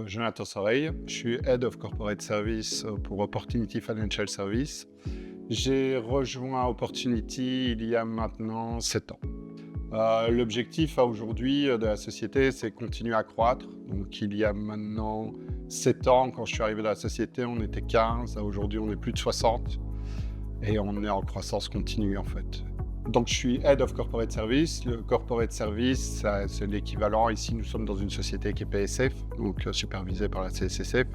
Jonathan Soreille, je suis Head of Corporate Service pour Opportunity Financial Service. J'ai rejoint Opportunity il y a maintenant 7 ans. L'objectif aujourd'hui de la société, c'est continuer à croître. Donc il y a maintenant 7 ans, quand je suis arrivé dans la société, on était 15, aujourd'hui on est plus de 60 et on est en croissance continue en fait. Donc je suis Head of Corporate Service. Le Corporate Service, c'est l'équivalent. Ici, nous sommes dans une société qui est PSF, donc supervisée par la CSSF,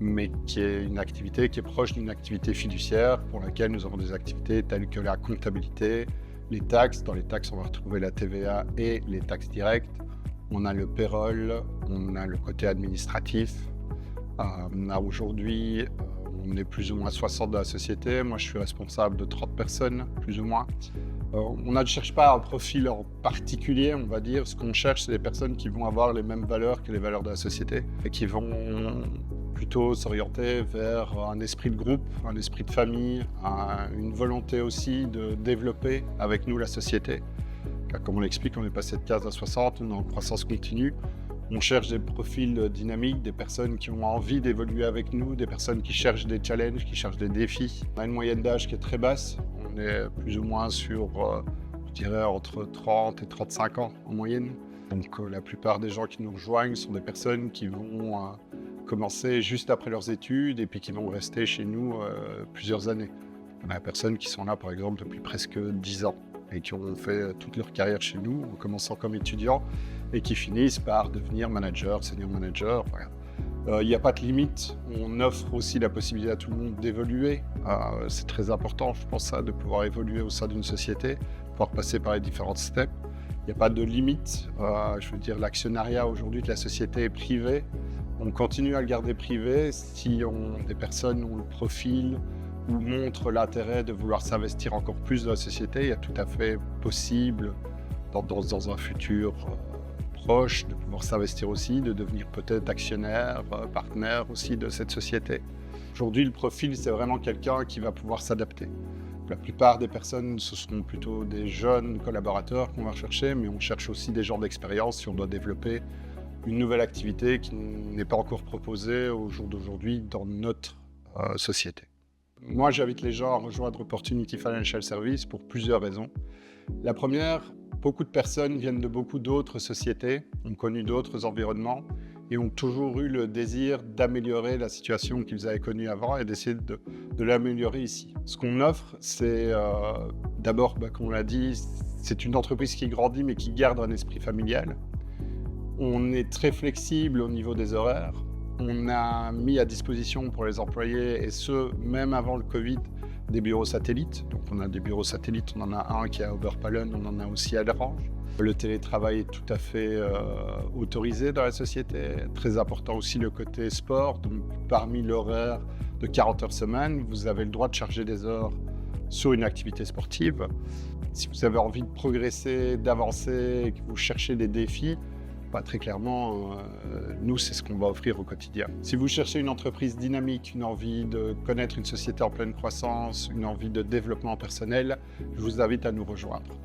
mais qui est une activité qui est proche d'une activité fiduciaire pour laquelle nous avons des activités telles que la comptabilité, les taxes. Dans les taxes, on va retrouver la TVA et les taxes directes. On a le payroll, on a le côté administratif. Aujourd'hui, on est plus ou moins 60 dans la société. Moi, je suis responsable de 30 personnes, plus ou moins. On ne cherche pas un profil en particulier, on va dire. Ce qu'on cherche, c'est des personnes qui vont avoir les mêmes valeurs que les valeurs de la société et qui vont plutôt s'orienter vers un esprit de groupe, un esprit de famille, une volonté aussi de développer avec nous la société. Car comme on l'explique, on est passé de 15 à 60, on est en croissance continue. On cherche des profils dynamiques, des personnes qui ont envie d'évoluer avec nous, des personnes qui cherchent des challenges, qui cherchent des défis. On a une moyenne d'âge qui est très basse. On est plus ou moins sur, je dirais, entre 30 et 35 ans en moyenne. Donc la plupart des gens qui nous rejoignent sont des personnes qui vont commencer juste après leurs études et puis qui vont rester chez nous plusieurs années. On a des personnes qui sont là, par exemple, depuis presque 10 ans et qui ont fait toute leur carrière chez nous, en commençant comme étudiants, et qui finissent par devenir manager, senior manager. Il n'y a pas de limite. On offre aussi la possibilité à tout le monde d'évoluer. C'est très important, je pense, ça, de pouvoir évoluer au sein d'une société, pouvoir passer par les différentes steps. Il n'y a pas de limite. Je veux dire, l'actionnariat aujourd'hui de la société est privé. On continue à le garder privé si des personnes ont le profil ou montrent l'intérêt de vouloir s'investir encore plus dans la société. Il y a tout à fait possible dans un futur proche de pouvoir s'investir aussi, de devenir peut-être actionnaire, partenaire aussi de cette société. Aujourd'hui, le profil, c'est vraiment quelqu'un qui va pouvoir s'adapter. La plupart des personnes, ce seront plutôt des jeunes collaborateurs qu'on va rechercher, mais on cherche aussi des gens d'expérience si on doit développer une nouvelle activité qui n'est pas encore proposée au jour d'aujourd'hui dans notre société. Moi, j'invite les gens à rejoindre Opportunity Financial Service pour plusieurs raisons. La première, beaucoup de personnes viennent de beaucoup d'autres sociétés, ont connu d'autres environnements et ont toujours eu le désir d'améliorer la situation qu'ils avaient connue avant et d'essayer de l'améliorer ici. Ce qu'on offre, c'est d'abord, comme on l'a dit, c'est une entreprise qui grandit mais qui garde un esprit familial. On est très flexible au niveau des horaires. On a mis à disposition pour les employés, et ce, même avant le Covid, des bureaux satellites. Donc on a des bureaux satellites, on en a un qui est à Oberpallen, on en a aussi à Orange. Le télétravail est tout à fait autorisé dans la société. Très important aussi le côté sport. Donc parmi l'horaire de 40 heures semaine, vous avez le droit de charger des heures sur une activité sportive. Si vous avez envie de progresser, d'avancer, et que vous cherchez des défis, très clairement, nous, c'est ce qu'on va offrir au quotidien. Si vous cherchez une entreprise dynamique, une envie de connaître une société en pleine croissance, une envie de développement personnel, je vous invite à nous rejoindre.